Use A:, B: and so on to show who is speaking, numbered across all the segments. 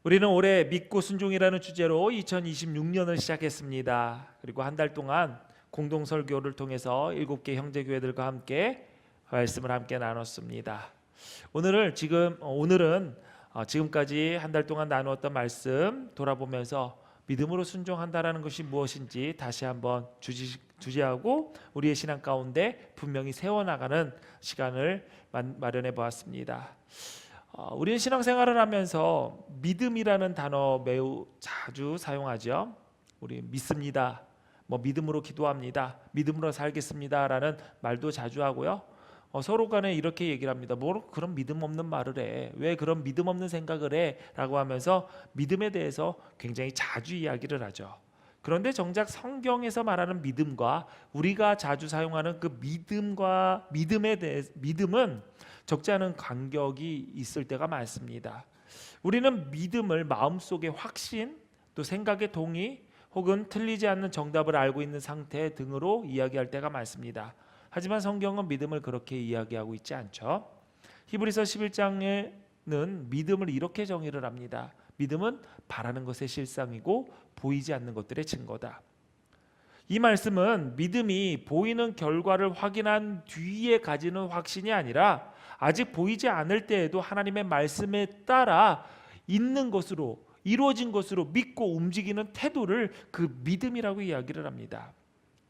A: 우리는 올해 믿고 순종이라는 주제로 2026년을 시작했습니다. 그리고 한 달 동안 공동 설교를 통해서 7개 형제 교회들과 함께 말씀을 함께 나눴습니다. 오늘은 지금까지 한 달 동안 나누었던 말씀 돌아보면서 믿음으로 순종한다라는 것이 무엇인지 다시 한번 주제하고 우리의 신앙 가운데 분명히 세워나가는 시간을 마련해 보았습니다. 우리는 신앙생활을 하면서 믿음이라는 단어 매우 자주 사용하죠. 우리 믿습니다. 믿음으로 기도합니다. 믿음으로 살겠습니다라는 말도 자주 하고요. 서로 간에 이렇게 얘기를 합니다. 뭐 그런 믿음 없는 말을 해? 왜 그런 믿음 없는 생각을 해? 라고 하면서 믿음에 대해서 굉장히 자주 이야기를 하죠. 그런데 정작 성경에서 말하는 믿음과 우리가 자주 사용하는 그 믿음은 적지 않은 간격이 있을 때가 많습니다. 우리는 믿음을 마음속의 확신, 또 생각의 동의, 혹은 틀리지 않는 정답을 알고 있는 상태 등으로 이야기할 때가 많습니다. 하지만 성경은 믿음을 그렇게 이야기하고 있지 않죠. 히브리서 11장에는 믿음을 이렇게 정의를 합니다. 믿음은 바라는 것의 실상이고 보이지 않는 것들의 증거다. 이 말씀은 믿음이 보이는 결과를 확인한 뒤에 가지는 확신이 아니라 아직 보이지 않을 때에도 하나님의 말씀에 따라 있는 것으로, 이루어진 것으로 믿고 움직이는 태도를 그 믿음이라고 이야기를 합니다.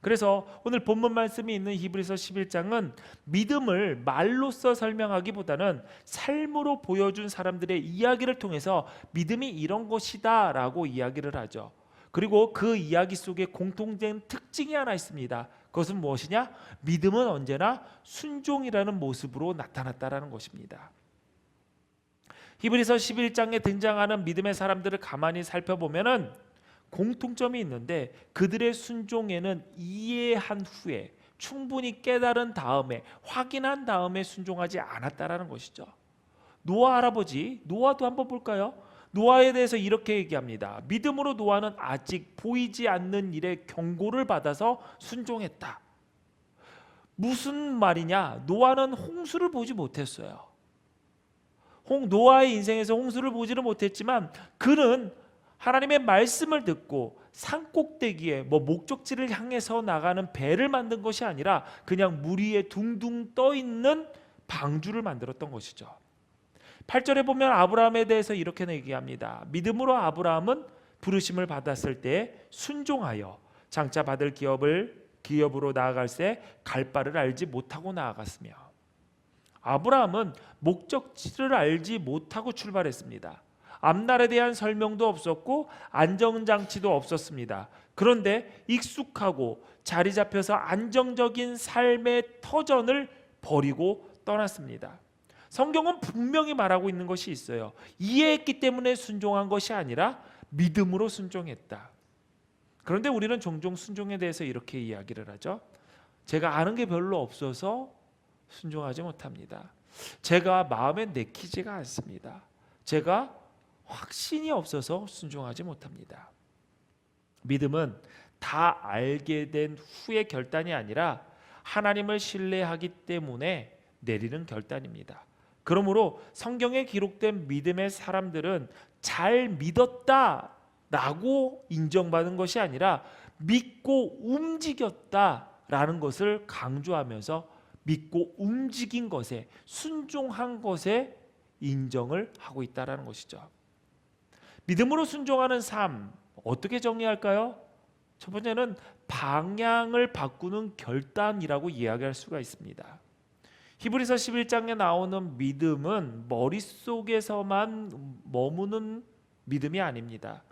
A: 그래서 오늘 본문 말씀이 있는 히브리서 11장은 믿음을 말로써 설명하기보다는 삶으로 보여준 사람들의 이야기를 통해서 믿음이 이런 것이다 라고 이야기를 하죠. 그리고 그 이야기 속에 공통된 특징이 하나 있습니다. 그것은 무엇이냐? 믿음은 언제나 순종이라는 모습으로 나타났다라는 것입니다. 히브리서 11장에 등장하는 믿음의 사람들을 가만히 살펴보면은 공통점이 있는데 그들의 순종에는 이해한 후에 충분히 깨달은 다음에 확인한 다음에 순종하지 않았다라는 것이죠. 노아 할아버지, 노아도 한번 볼까요? 노아에 대해서 이렇게 얘기합니다. 믿음으로 노아는 아직 보이지 않는 일에 경고를 받아서 순종했다. 무슨 말이냐? 노아는 홍수를 보지 못했어요. 노아의 인생에서 홍수를 보지는 못했지만 그는 하나님의 말씀을 듣고 산꼭대기에 목적지를 향해서 나가는 배를 만든 것이 아니라 그냥 물 위에 둥둥 떠 있는 방주를 만들었던 것이죠. 8절에 보면 아브라함에 대해서 이렇게 얘기합니다. 믿음으로 아브라함은 부르심을 받았을 때 순종하여 장차 받을 기업으로 나아갈새 갈 바를 알지 못하고 나아갔으며, 아브라함은 목적지를 알지 못하고 출발했습니다. 앞날에 대한 설명도 없었고 안전장치도 없었습니다. 그런데 익숙하고 자리 잡혀서 안정적인 삶의 터전을 버리고 떠났습니다. 성경은 분명히 말하고 있는 것이 있어요. 이해했기 때문에 순종한 것이 아니라 믿음으로 순종했다. 그런데 우리는 종종 순종에 대해서 이렇게 이야기를 하죠. 제가 아는 게 별로 없어서 순종하지 못합니다. 제가 마음에 내키지가 않습니다. 제가 확신이 없어서 순종하지 못합니다. 믿음은 다 알게 된 후의 결단이 아니라 하나님을 신뢰하기 때문에 내리는 결단입니다. 그러므로 성경에 기록된 믿음의 사람들은 잘 믿었다라고 인정받은 것이 아니라 믿고 움직였다라는 것을 강조하면서 믿고 움직인 것에, 순종한 것에 인정을 하고 있다는 것이죠. 믿음으로 순종하는 삶, 어떻게 정리할까요? 첫 번째는 방향을 바꾸는 결단이라고 이야기할 수가 있습니다. 히브리서 11장에 나오는 믿음은 머릿속에서만 머무는 믿음이 아닙니다.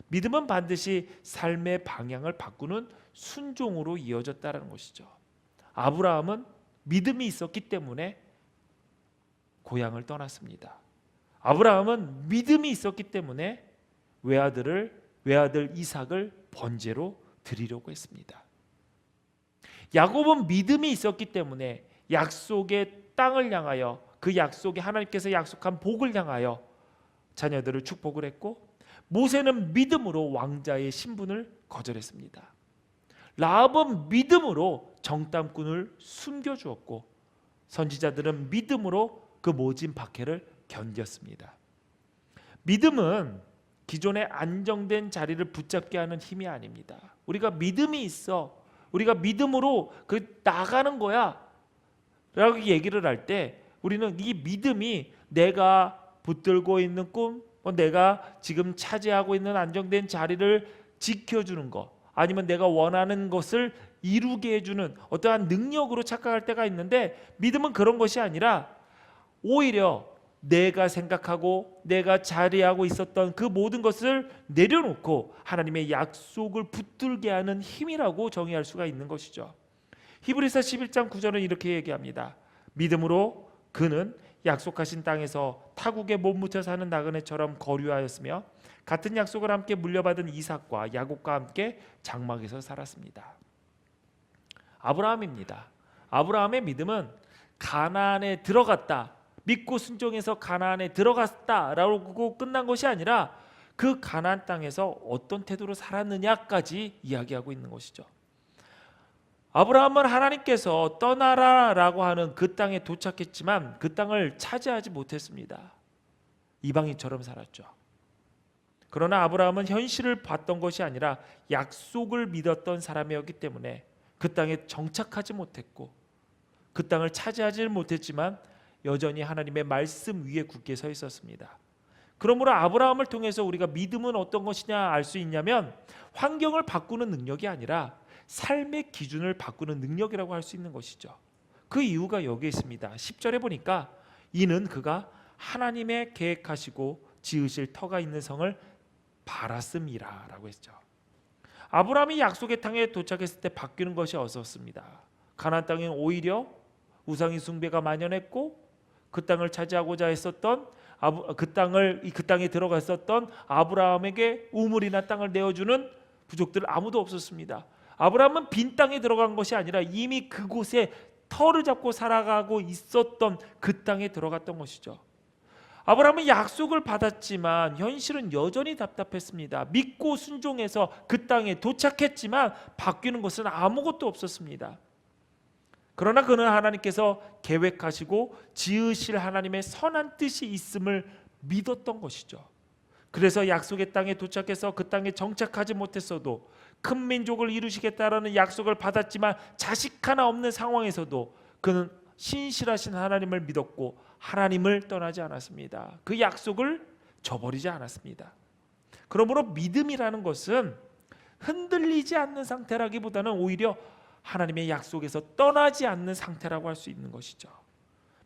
A: 믿음은 반드시 삶의 방향을 바꾸는 순종으로 이어졌다는 것이죠. 아브라함은 믿음이 있었기 때문에 고향을 떠났습니다. 아브라함은 믿음이 있었기 때문에 외아들 이삭을 번제로 드리려고 했습니다. 야곱은 믿음이 있었기 때문에 약속의 땅을 향하여, 그 약속에 하나님께서 약속한 복을 향하여 자녀들을 축복을 했고, 모세는 믿음으로 왕자의 신분을 거절했습니다. 라합은 믿음으로 정탐꾼을 숨겨주었고, 선지자들은 믿음으로 그 모진 박해를 견뎠습니다. 믿음은 기존의 안정된 자리를 붙잡게 하는 힘이 아닙니다. 우리가 믿음이 있어, 우리가 믿음으로 나가는 거야 라고 얘기를 할 때, 우리는 이 믿음이 내가 붙들고 있는 꿈, 내가 지금 차지하고 있는 안정된 자리를 지켜주는 것, 아니면 내가 원하는 것을 이루게 해주는 어떠한 능력으로 착각할 때가 있는데, 믿음은 그런 것이 아니라 오히려 내가 생각하고 내가 자리하고 있었던 그 모든 것을 내려놓고 하나님의 약속을 붙들게 하는 힘이라고 정의할 수가 있는 것이죠. 히브리서 11장 9절은 이렇게 얘기합니다. 믿음으로 그는 약속하신 땅에서 타국에 못 묻혀 사는 나그네처럼 거류하였으며 같은 약속을 함께 물려받은 이삭과 야곱과 함께 장막에서 살았습니다. 아브라함입니다. 아브라함의 믿음은 가나안에 들어갔다, 믿고 순종해서 가나안에 들어갔다라고 끝난 것이 아니라 그 가나안 땅에서 어떤 태도로 살았느냐까지 이야기하고 있는 것이죠. 아브라함은 하나님께서 떠나라라고 하는 그 땅에 도착했지만 그 땅을 차지하지 못했습니다. 이방인처럼 살았죠. 그러나 아브라함은 현실을 봤던 것이 아니라 약속을 믿었던 사람이었기 때문에 그 땅에 정착하지 못했고 그 땅을 차지하지 못했지만 여전히 하나님의 말씀 위에 굳게 서 있었습니다. 그러므로 아브라함을 통해서 우리가 믿음은 어떤 것이냐 알 수 있냐면, 환경을 바꾸는 능력이 아니라 삶의 기준을 바꾸는 능력이라고 할 수 있는 것이죠. 그 이유가 여기에 있습니다. 10절에 보니까 이는 그가 하나님의 계획하시고 지으실 터가 있는 성을 바랐음이라 라고 했죠. 아브라함이 약속의 땅에 도착했을 때 바뀌는 것이 없었습니다. 가나안 땅은 오히려 우상의 숭배가 만연했고 그 땅을 차지하고자 했었던 그 땅에 들어갔었던 아브라함에게 우물이나 땅을 내어주는 부족들 아무도 없었습니다. 아브라함은 빈 땅에 들어간 것이 아니라 이미 그곳에 터를 잡고 살아가고 있었던 그 땅에 들어갔던 것이죠. 아브라함은 약속을 받았지만 현실은 여전히 답답했습니다. 믿고 순종해서 그 땅에 도착했지만 바뀌는 것은 아무것도 없었습니다. 그러나 그는 하나님께서 계획하시고 지으실 하나님의 선한 뜻이 있음을 믿었던 것이죠. 그래서 약속의 땅에 도착해서 그 땅에 정착하지 못했어도, 큰 민족을 이루시겠다라는 약속을 받았지만 자식 하나 없는 상황에서도 그는 신실하신 하나님을 믿었고 하나님을 떠나지 않았습니다. 그 약속을 저버리지 않았습니다. 그러므로 믿음이라는 것은 흔들리지 않는 상태라기보다는 오히려 하나님의 약속에서 떠나지 않는 상태라고 할 수 있는 것이죠.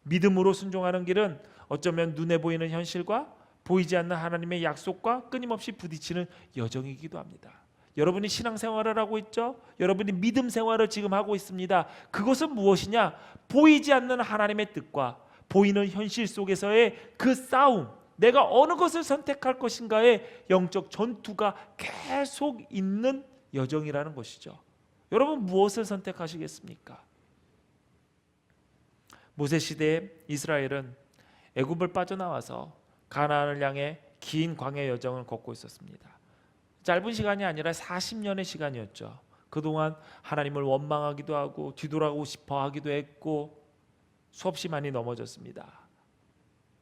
A: 믿음으로 순종하는 길은 어쩌면 눈에 보이는 현실과 보이지 않는 하나님의 약속과 끊임없이 부딪히는 여정이기도 합니다. 여러분이 신앙생활을 하고 있죠? 여러분이 믿음 생활을 지금 하고 있습니다. 그것은 무엇이냐? 보이지 않는 하나님의 뜻과 보이는 현실 속에서의 그 싸움, 내가 어느 것을 선택할 것인가의 영적 전투가 계속 있는 여정이라는 것이죠. 여러분 무엇을 선택하시겠습니까? 모세 시대에 이스라엘은 애굽을 빠져나와서 가나안을 향해 긴 광야 여정을 걷고 있었습니다. 짧은 시간이 아니라 40년의 시간이었죠. 그동안 하나님을 원망하기도 하고 뒤돌아가고 싶어 하기도 했고 수없이 많이 넘어졌습니다.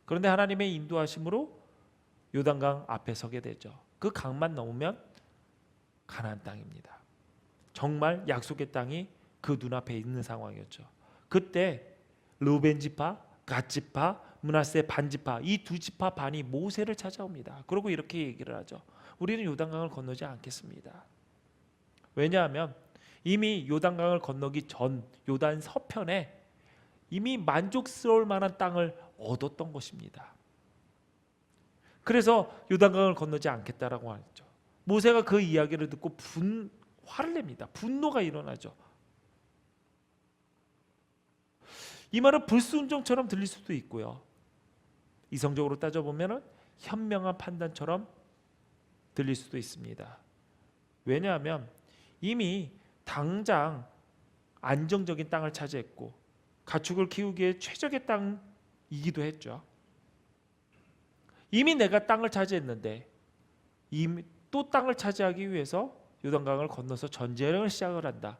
A: 그런데 하나님의 인도하심으로 요단강 앞에 서게 되죠. 그 강만 넘으면 가나안 땅입니다. 정말 약속의 땅이 그 눈앞에 있는 상황이었죠. 그때 르우벤 지파, 갓 지파, 므낫세 반 지파, 이 두 지파 반이 모세를 찾아옵니다. 그리고 이렇게 얘기를 하죠. 우리는 요단강을 건너지 않겠습니다. 왜냐하면 이미 요단강을 건너기 전 요단 서편에 이미 만족스러울 만한 땅을 얻었던 것입니다. 그래서 요단강을 건너지 않겠다라고 하죠. 모세가 그 이야기를 듣고 화를 냅니다. 분노가 일어나죠. 이 말은 불순종처럼 들릴 수도 있고요. 이성적으로 따져보면 현명한 판단처럼 들릴 수도 있습니다. 왜냐하면 이미 당장 안정적인 땅을 차지했고 가축을 키우기에 최적의 땅이기도 했죠. 이미 내가 땅을 차지했는데 이미 또 땅을 차지하기 위해서 요단강을 건너서 전쟁을 시작을 한다.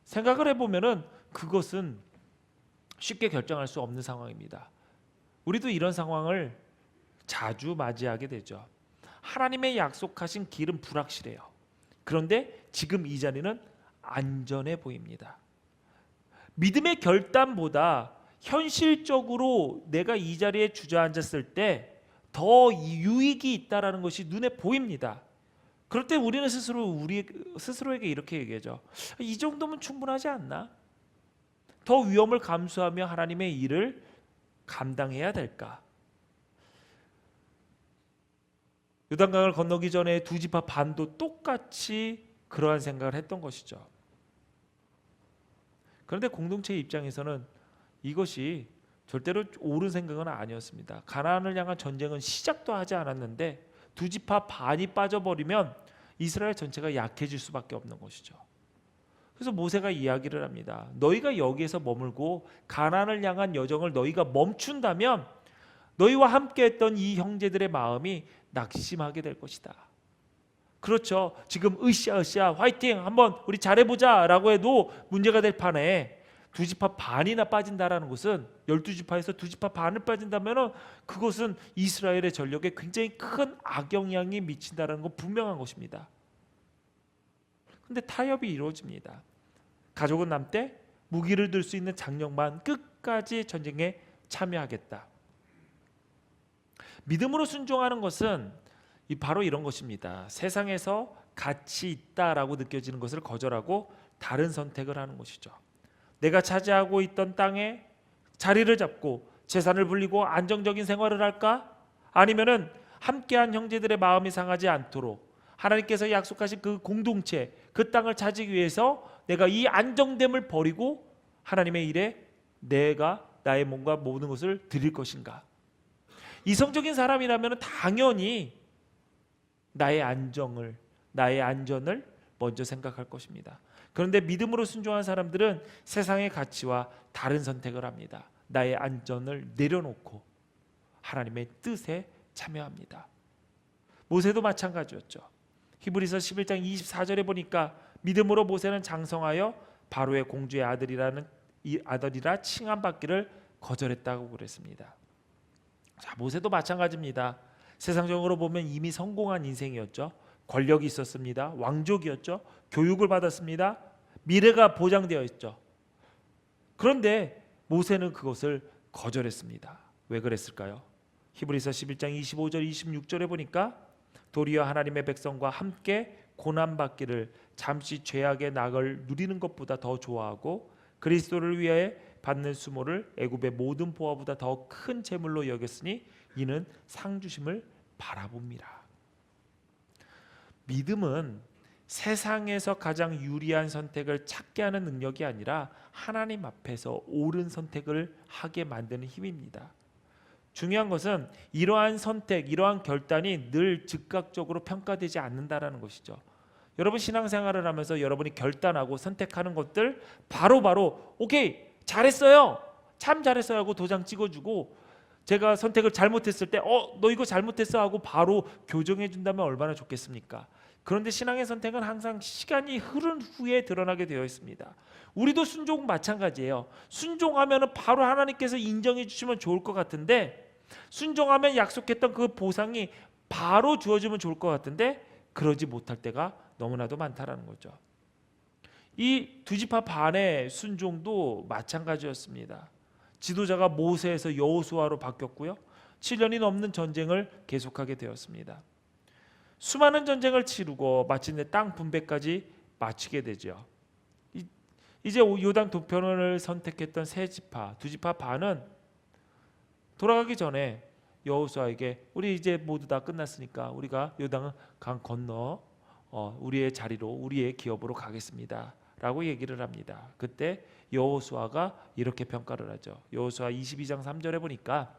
A: 생각을 해보면은 그것은 쉽게 결정할 수 없는 상황입니다. 우리도 이런 상황을 자주 맞이하게 되죠. 하나님의 약속하신 길은 불확실해요. 그런데 지금 이 자리는 안전해 보입니다. 믿음의 결단보다 현실적으로 내가 이 자리에 주저앉았을 때 더 유익이 있다라는 것이 눈에 보입니다. 그럴 때 우리는 우리 스스로에게 이렇게 얘기하죠. 이 정도면 충분하지 않나? 더 위험을 감수하며 하나님의 일을 감당해야 될까? 요단강을 건너기 전에 두 지파 반도 똑같이 그러한 생각을 했던 것이죠. 그런데 공동체의 입장에서는 이것이 절대로 옳은 생각은 아니었습니다. 가나안을 향한 전쟁은 시작도 하지 않았는데 두 지파 반이 빠져버리면 이스라엘 전체가 약해질 수밖에 없는 것이죠. 그래서 모세가 이야기를 합니다. 너희가 여기에서 머물고 가나안을 향한 여정을 너희가 멈춘다면 너희와 함께했던 이 형제들의 마음이 낙심하게 될 것이다. 그렇죠. 지금 으쌰으쌰 화이팅 한번 우리 잘해보자 라고 해도 문제가 될 판에 두 지파 반이나 빠진다라는 것은 12지파에서 두 지파 반을 빠진다면 그것은 이스라엘의 전력에 굉장히 큰 악영향이 미친다는 건 분명한 것입니다. 그런데 타협이 이루어집니다. 가족은 남되 무기를 들 수 있는 장령만 끝까지 전쟁에 참여하겠다. 믿음으로 순종하는 것은 바로 이런 것입니다. 세상에서 가치 있다라고 느껴지는 것을 거절하고 다른 선택을 하는 것이죠. 내가 차지하고 있던 땅에 자리를 잡고 재산을 불리고 안정적인 생활을 할까? 아니면은 함께한 형제들의 마음이 상하지 않도록 하나님께서 약속하신 그 공동체, 그 땅을 차지하기 위해서 내가 이 안정됨을 버리고 하나님의 일에 내가 나의 몸과 모든 것을 드릴 것인가? 이성적인 사람이라면 당연히 나의 안정을, 나의 안전을 먼저 생각할 것입니다. 그런데 믿음으로 순종한 사람들은 세상의 가치와 다른 선택을 합니다. 나의 안전을 내려놓고 하나님의 뜻에 참여합니다. 모세도 마찬가지였죠. 히브리서 11장 24절에 보니까 믿음으로 모세는 장성하여 바로의 공주의 아들이라 칭함받기를 거절했다고 그랬습니다. 자, 모세도 마찬가지입니다. 세상적으로 보면 이미 성공한 인생이었죠. 권력이 있었습니다. 왕족이었죠. 교육을 받았습니다. 미래가 보장되어 있죠. 그런데 모세는 그것을 거절했습니다. 왜 그랬을까요? 히브리서 11장 25절 26절에 보니까 도리어 하나님의 백성과 함께 고난받기를 잠시 죄악의 낙을 누리는 것보다 더 좋아하고 그리스도를 위해 받는 수모를 애굽의 모든 보화보다 더 큰 재물로 여겼으니 이는 상 주심을 바라봅니다. 믿음은 세상에서 가장 유리한 선택을 찾게 하는 능력이 아니라 하나님 앞에서 옳은 선택을 하게 만드는 힘입니다. 중요한 것은 이러한 선택, 이러한 결단이 늘 즉각적으로 평가되지 않는다라는 것이죠. 여러분 신앙생활을 하면서 여러분이 결단하고 선택하는 것들 바로바로 오케이 잘했어요, 참 잘했어요 하고 도장 찍어주고 제가 선택을 잘못했을 때 너 이거 잘못했어 하고 바로 교정해 준다면 얼마나 좋겠습니까? 그런데 신앙의 선택은 항상 시간이 흐른 후에 드러나게 되어 있습니다. 우리도 순종 마찬가지예요. 순종하면 바로 하나님께서 인정해 주시면 좋을 것 같은데 순종하면 약속했던 그 보상이 바로 주어지면 좋을 것 같은데 그러지 못할 때가 너무나도 많다라는 거죠. 이 두 지파 반의 순종도 마찬가지였습니다. 지도자가 모세에서 여호수아로 바뀌었고요. 7년이 넘는 전쟁을 계속하게 되었습니다. 수많은 전쟁을 치르고 마침내 땅 분배까지 마치게 되죠. 이제 요단 동편을 선택했던 세 지파, 두 지파 반은 돌아가기 전에 여호수아에게 우리 이제 모두 다 끝났으니까 우리가 요단 강 건너 우리의 자리로 우리의 기업으로 가겠습니다 라고 얘기를 합니다. 그때 여호수아가 이렇게 평가를 하죠. 여호수아 22장 3절에 보니까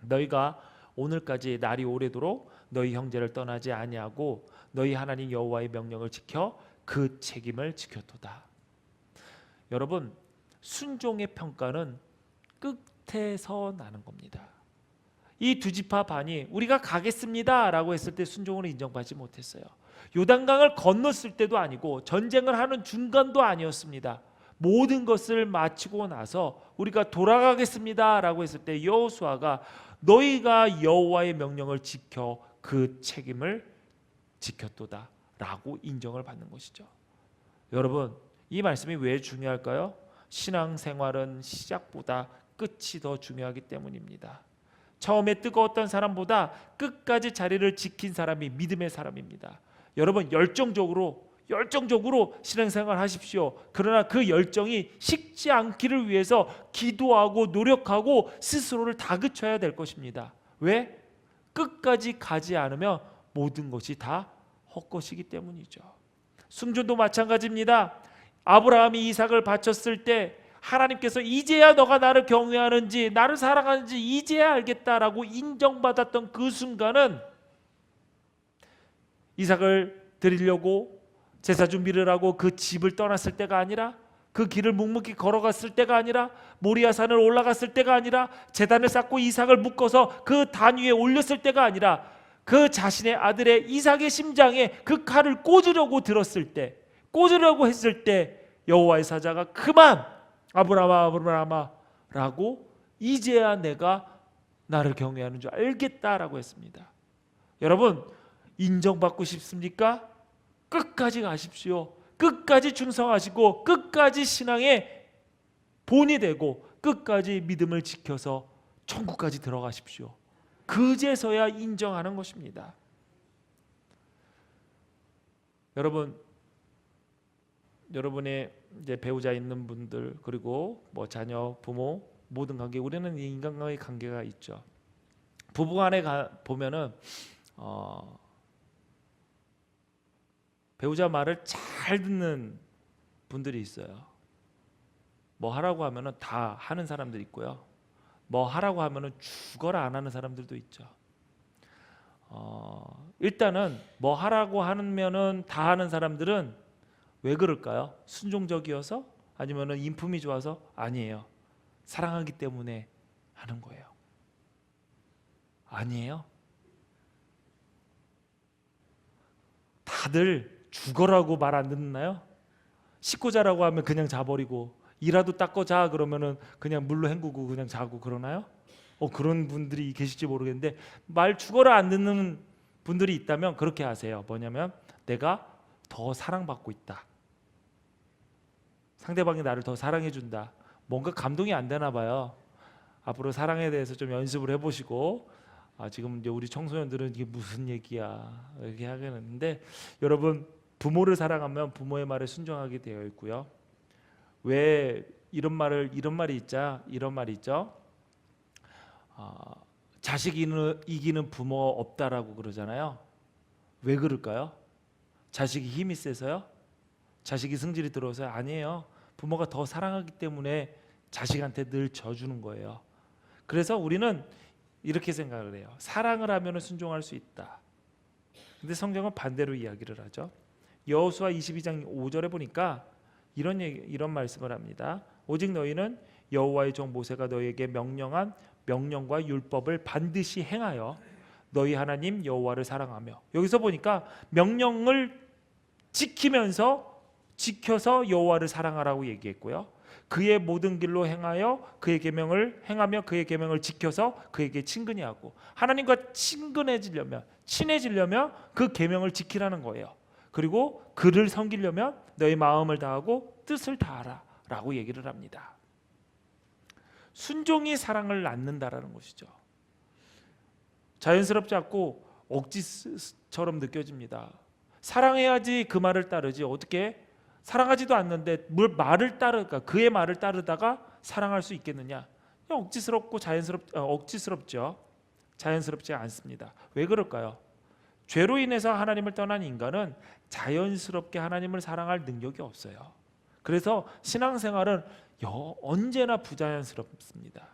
A: 너희가 오늘까지 날이 오래도록 너희 형제를 떠나지 아니하고 너희 하나님 여호와의 명령을 지켜 그 책임을 지켰도다. 여러분 순종의 평가는 끝에서 나는 겁니다. 이 두 지파 반이 우리가 가겠습니다 라고 했을 때 순종을 인정받지 못했어요. 요단강을 건넜을 때도 아니고 전쟁을 하는 중간도 아니었습니다. 모든 것을 마치고 나서 우리가 돌아가겠습니다 라고 했을 때 여호수아가 너희가 여호와의 명령을 지켜 그 책임을 지켰도다라고 인정을 받는 것이죠. 여러분, 이 말씀이 왜 중요할까요? 신앙생활은 시작보다 끝이 더 중요하기 때문입니다. 처음에 뜨거웠던 사람보다 끝까지 자리를 지킨 사람이 믿음의 사람입니다. 여러분, 열정적으로 신앙생활 하십시오. 그러나 그 열정이 식지 않기를 위해서 기도하고 노력하고 스스로를 다그쳐야 될 것입니다. 왜? 끝까지 가지 않으면 모든 것이 다 헛것이기 때문이죠. 순종도 마찬가지입니다. 아브라함이 이삭을 바쳤을 때 하나님께서 이제야 너가 나를 경외하는지 나를 사랑하는지 이제야 알겠다라고 인정받았던 그 순간은 이삭을 드리려고 제사 준비를 하고 그 집을 떠났을 때가 아니라, 그 길을 묵묵히 걸어갔을 때가 아니라, 모리아산을 올라갔을 때가 아니라, 제단을 쌓고 이삭을 묶어서 그 단 위에 올렸을 때가 아니라, 그 자신의 아들의 이삭의 심장에 그 칼을 꽂으려고 들었을 때, 꽂으려고 했을 때 여호와의 사자가 그만, 아브라함아 아브라함아 라고 이제야 내가 나를 경외하는 줄 알겠다라고 했습니다. 여러분, 인정받고 싶습니까? 끝까지 가십시오. 끝까지 충성하시고 끝까지 신앙의 본이 되고 끝까지 믿음을 지켜서 천국까지 들어가십시오. 그제서야 인정하는 것입니다. 여러분, 여러분의 이제 배우자 있는 분들, 그리고 뭐 자녀, 부모 모든 관계, 우리는 인간과의 관계가 있죠. 부부간에 보면은 배우자 말을 잘 듣는 분들이 있어요. 뭐 하라고 하면은 다 하는 사람들이 있고요. 뭐 하라고 하면은 죽어라 안 하는 사람들도 있죠. 일단은 뭐 하라고 하면은 다 하는 사람들은 왜 그럴까요? 순종적이어서? 아니면은 인품이 좋아서? 아니에요. 사랑하기 때문에 하는 거예요. 아니에요. 다들 죽어라고 말 안 듣나요? 씻고 자라고 하면 그냥 자버리고, 이라도 닦고 자 그러면은 그냥 물로 헹구고 그냥 자고 그러나요? 그런 분들이 계실지 모르겠는데, 말 죽어라 안 듣는 분들이 있다면 그렇게 하세요. 뭐냐면 내가 더 사랑받고 있다, 상대방이 나를 더 사랑해 준다, 뭔가 감동이 안 되나 봐요. 앞으로 사랑에 대해서 좀 연습을 해보시고, 지금 이제 우리 청소년들은 이게 무슨 얘기야 이렇게 하겠는데, 여러분, 부모를 사랑하면 부모의 말에 순종하게 되어 있고요. 왜 이런 말이 있죠. 자식 이기는 부모 없다라고 그러잖아요. 왜 그럴까요? 자식이 힘이 세서요? 자식이 승질이 들어서요? 아니에요. 부모가 더 사랑하기 때문에 자식한테 늘 져주는 거예요. 그래서 우리는 이렇게 생각을 해요. 사랑을 하면 순종할 수 있다. 근데 성경은 반대로 이야기를 하죠. 여호수아 22장 5절에 보니까 이런 말씀을 합니다. 오직 너희는 여호와의 종 모세가 너희에게 명령한 명령과 율법을 반드시 행하여 너희 하나님 여호와를 사랑하며, 여기서 보니까 명령을 지켜서 여호와를 사랑하라고 얘기했고요. 그의 모든 길로 행하여 그의 계명을 행하며 그의 계명을 지켜서 그에게 친근히 하고, 하나님과 친해지려면 그 계명을 지키라는 거예요. 그리고 그를 섬기려면 너의 마음을 다하고 뜻을 다하라 라고 얘기를 합니다. 순종이 사랑을 낳는다라는 것이죠. 자연스럽지 않고 억지처럼 느껴집니다. 사랑해야지 그 말을 따르지, 어떻게 사랑하지도 않는데 그의 말을 따르다가 사랑할 수 있겠느냐? 억지스럽고 억지스럽죠. 자연스럽지 않습니다. 왜 그럴까요? 죄로 인해서 하나님을 떠난 인간은 자연스럽게 하나님을 사랑할 능력이 없어요. 그래서 신앙생활은 언제나 부자연스럽습니다.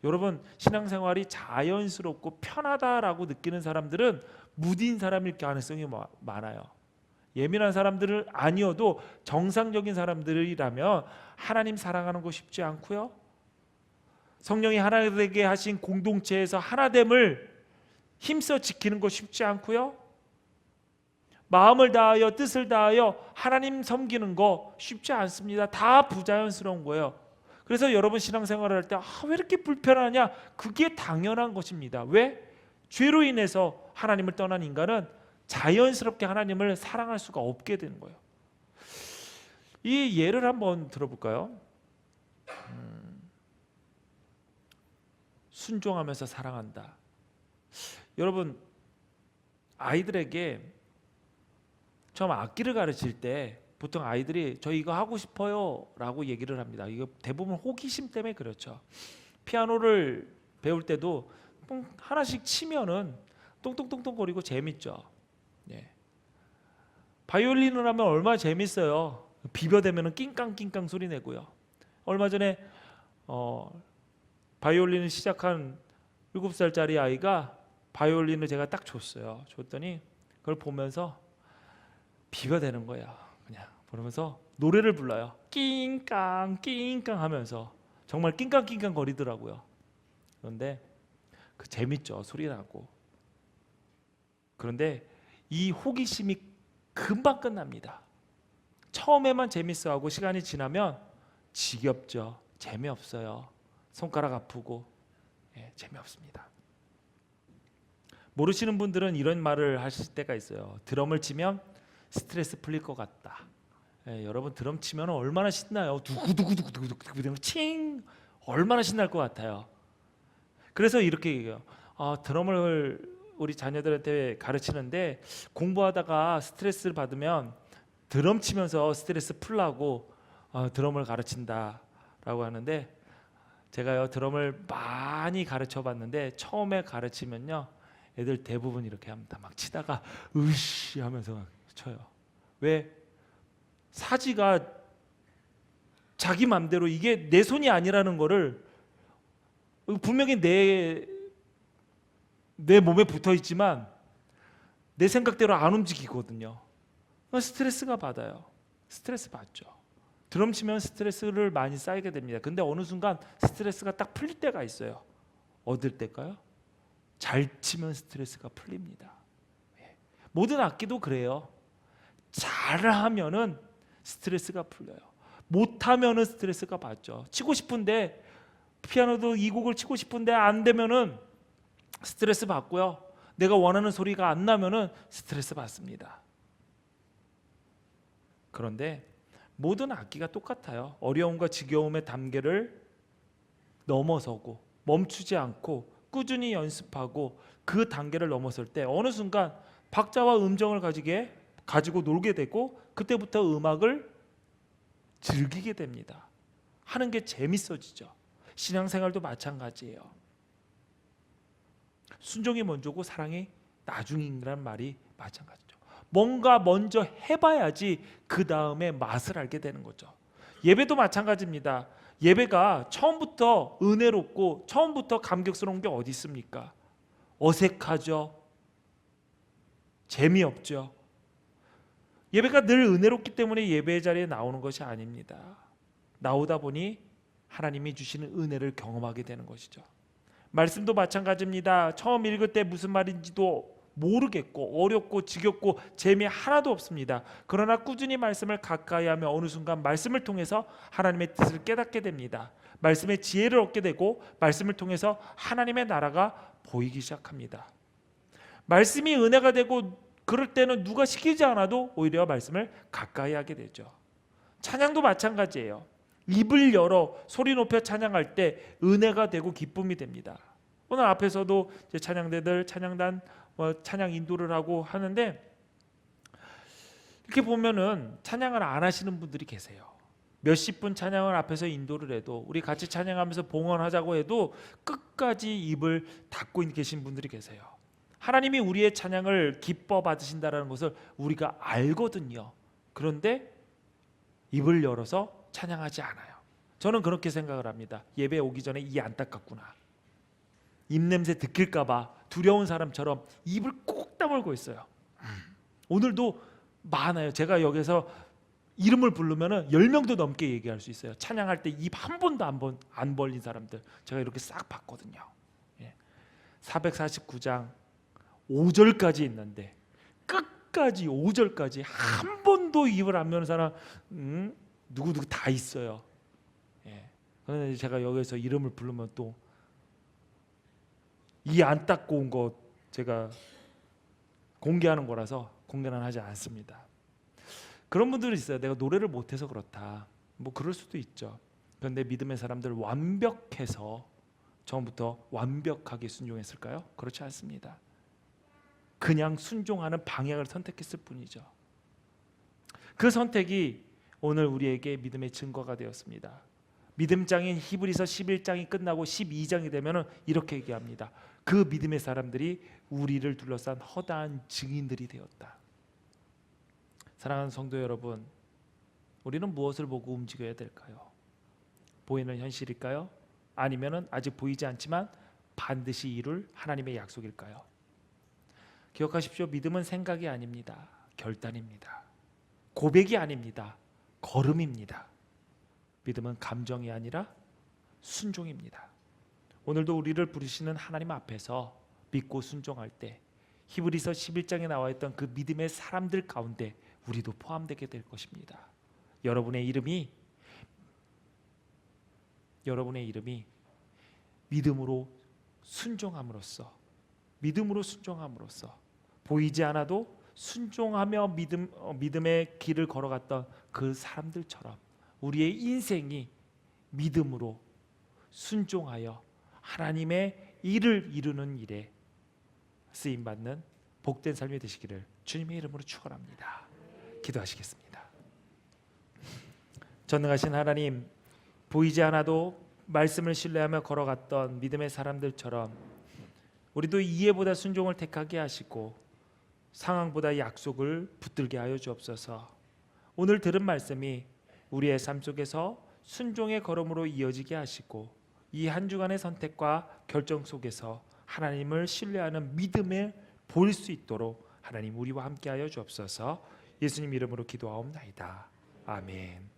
A: 여러분, 신앙생활이 자연스럽고 편하다라고 느끼는 사람들은 무딘 사람일 가능성이 많아요. 예민한 사람들은 아니어도 정상적인 사람들이라면 하나님 사랑하는 거 쉽지 않고요. 성령이 하나 되게 하신 공동체에서 하나됨을 힘써 지키는 거 쉽지 않고요. 마음을 다하여 뜻을 다하여 하나님 섬기는 거 쉽지 않습니다. 다 부자연스러운 거예요. 그래서 여러분 신앙생활을 할 때 왜 이렇게 불편하냐? 그게 당연한 것입니다. 왜? 죄로 인해서 하나님을 떠난 인간은 자연스럽게 하나님을 사랑할 수가 없게 되는 거예요. 이 예를 한번 들어볼까요? 순종하면서 사랑한다. 여러분, 아이들에게 처음 악기를 가르칠 때 보통 아이들이 저 이거 하고 싶어요 라고 얘기를 합니다. 이거 대부분 호기심 때문에 그렇죠. 피아노를 배울 때도 하나씩 치면은 똥똥똥똥 거리고 재밌죠. 예. 바이올린을 하면 얼마나 재밌어요. 비벼대면은 낑깡낑깡 소리 내고요. 얼마 전에 바이올린을 시작한 7살짜리 아이가 바이올린을 제가 딱 줬어요. 줬더니 그걸 보면서 비벼대는 거야. 그냥 그러면서 노래를 불러요. 낑깡 낑깡 하면서 정말 낑깡낑깡 거리더라고요. 그런데 그 재밌죠. 소리 나고. 그런데 이 호기심이 금방 끝납니다. 처음에만 재밌어하고 시간이 지나면 지겹죠. 재미없어요. 손가락 아프고 재미없습니다. 모르시는 분들은 이런 말을 하실 때가 있어요. 드럼을 치면 스트레스 풀릴 것 같다. 여러분 드럼 치면 얼마나 신나요. 두구두구두구두구두구 칭 얼마나 신날 것 같아요. 그래서 이렇게 얘기해요. 드럼을 우리 자녀들한테 가르치는데 공부하다가 스트레스를 받으면 드럼 치면서 스트레스 풀라고 드럼을 가르친다라고 하는데 제가요 드럼을 많이 가르쳐 봤는데 처음에 가르치면요 애들 대부분 이렇게 합니다. 막 치다가 으씨 하면서 막 쳐요. 왜? 사지가 자기 맘대로 이게 내 손이 아니라는 거를 분명히 내 몸에 붙어 있지만 내 생각대로 안 움직이거든요. 스트레스가 받아요. 스트레스 받죠. 드럼 치면 스트레스를 많이 쌓이게 됩니다. 근데 어느 순간 스트레스가 딱 풀릴 때가 있어요. 어떨 때일까요? 잘 치면 스트레스가 풀립니다. 모든 악기도 그래요. 잘하면은 스트레스가 풀려요. 못하면은 스트레스가 받죠. 치고 싶은데 피아노도 이 곡을 치고 싶은데 안 되면은 스트레스 받고요. 내가 원하는 소리가 안 나면은 스트레스 받습니다. 그런데 모든 악기가 똑같아요. 어려움과 지겨움의 단계를 넘어서고 멈추지 않고 꾸준히 연습하고 그 단계를 넘어설 때 어느 순간 박자와 음정을 가지고 놀게 되고 그때부터 음악을 즐기게 됩니다. 하는 게 재밌어지죠. 신앙생활도 마찬가지예요. 순종이 먼저고 사랑이 나중이란 말이 마찬가지죠. 뭔가 먼저 해봐야지 그 다음에 맛을 알게 되는 거죠. 예배도 마찬가지입니다. 예배가 처음부터 은혜롭고 처음부터 감격스러운 게 어디 있습니까? 어색하죠. 재미없죠. 예배가 늘 은혜롭기 때문에 예배의 자리에 나오는 것이 아닙니다. 나오다 보니 하나님이 주시는 은혜를 경험하게 되는 것이죠. 말씀도 마찬가지입니다. 처음 읽을 때 무슨 말인지도 모르겠고 어렵고 지겹고 재미 하나도 없습니다. 그러나 꾸준히 말씀을 가까이 하며 어느 순간 말씀을 통해서 하나님의 뜻을 깨닫게 됩니다. 말씀의 지혜를 얻게 되고 말씀을 통해서 하나님의 나라가 보이기 시작합니다. 말씀이 은혜가 되고 그럴 때는 누가 시키지 않아도 오히려 말씀을 가까이 하게 되죠. 찬양도 마찬가지예요. 입을 열어 소리 높여 찬양할 때 은혜가 되고 기쁨이 됩니다. 오늘 앞에서도 이제 찬양대들 찬양단 찬양 인도를 하고 하는데 이렇게 보면은 찬양을 안 하시는 분들이 계세요. 몇십 분 찬양을 앞에서 인도를 해도 우리 같이 찬양하면서 봉헌하자고 해도 끝까지 입을 닫고 계신 분들이 계세요. 하나님이 우리의 찬양을 기뻐 받으신다는 것을 우리가 알거든요. 그런데 입을 열어서 찬양하지 않아요. 저는 그렇게 생각을 합니다. 예배 오기 전에 이 안타깝구나. 입냄새 들킬까 봐 두려운 사람처럼 입을 꼭 다물고 있어요. 오늘도 많아요. 제가 여기서 이름을 부르면 10명도 넘게 얘기할 수 있어요. 찬양할 때 입 한 번도 안 벌린 사람들 제가 이렇게 싹 봤거든요. 449장 5절까지 있는데 끝까지 5절까지 한 번도 입을 안 여는 사람 누구누구 다 있어요. 그런데 제가 여기서 이름을 부르면 또 이 안 닦고 온 거 제가 공개하는 거라서 공개는 하지 않습니다. 그런 분들이 있어요. 내가 노래를 못해서 그렇다. 뭐 그럴 수도 있죠. 그런데 믿음의 사람들 완벽해서 처음부터 완벽하게 순종했을까요? 그렇지 않습니다. 그냥 순종하는 방향을 선택했을 뿐이죠. 그 선택이 오늘 우리에게 믿음의 증거가 되었습니다. 믿음장인 히브리서 11장이 끝나고 12장이 되면 이렇게 얘기합니다. 그 믿음의 사람들이 우리를 둘러싼 허다한 증인들이 되었다. 사랑하는 성도 여러분, 우리는 무엇을 보고 움직여야 될까요? 보이는 현실일까요? 아니면 아직 보이지 않지만 반드시 이룰 하나님의 약속일까요? 기억하십시오. 믿음은 생각이 아닙니다. 결단입니다. 고백이 아닙니다. 걸음입니다. 믿음은 감정이 아니라 순종입니다. 오늘도 우리를 부르시는 하나님 앞에서 믿고 순종할 때 히브리서 11장에 나와 있던 그 믿음의 사람들 가운데 우리도 포함되게 될 것입니다. 여러분의 이름이 믿음으로 순종함으로써 보이지 않아도 순종하며 믿음의 길을 걸어갔던 그 사람들처럼 우리의 인생이 믿음으로 순종하여 하나님의 일을 이루는 일에 쓰임받는 복된 삶이 되시기를 주님의 이름으로 축원합니다. 기도하시겠습니다. 전능하신 하나님, 보이지 않아도 말씀을 신뢰하며 걸어갔던 믿음의 사람들처럼 우리도 이해보다 순종을 택하게 하시고 상황보다 약속을 붙들게 하여 주옵소서. 오늘 들은 말씀이 우리의 삶 속에서 순종의 걸음으로 이어지게 하시고 이 한 주간의 선택과 결정 속에서 하나님을 신뢰하는 믿음을 볼 수 있도록 하나님 우리와 함께하여 주옵소서. 예수님 이름으로 기도하옵나이다. 아멘.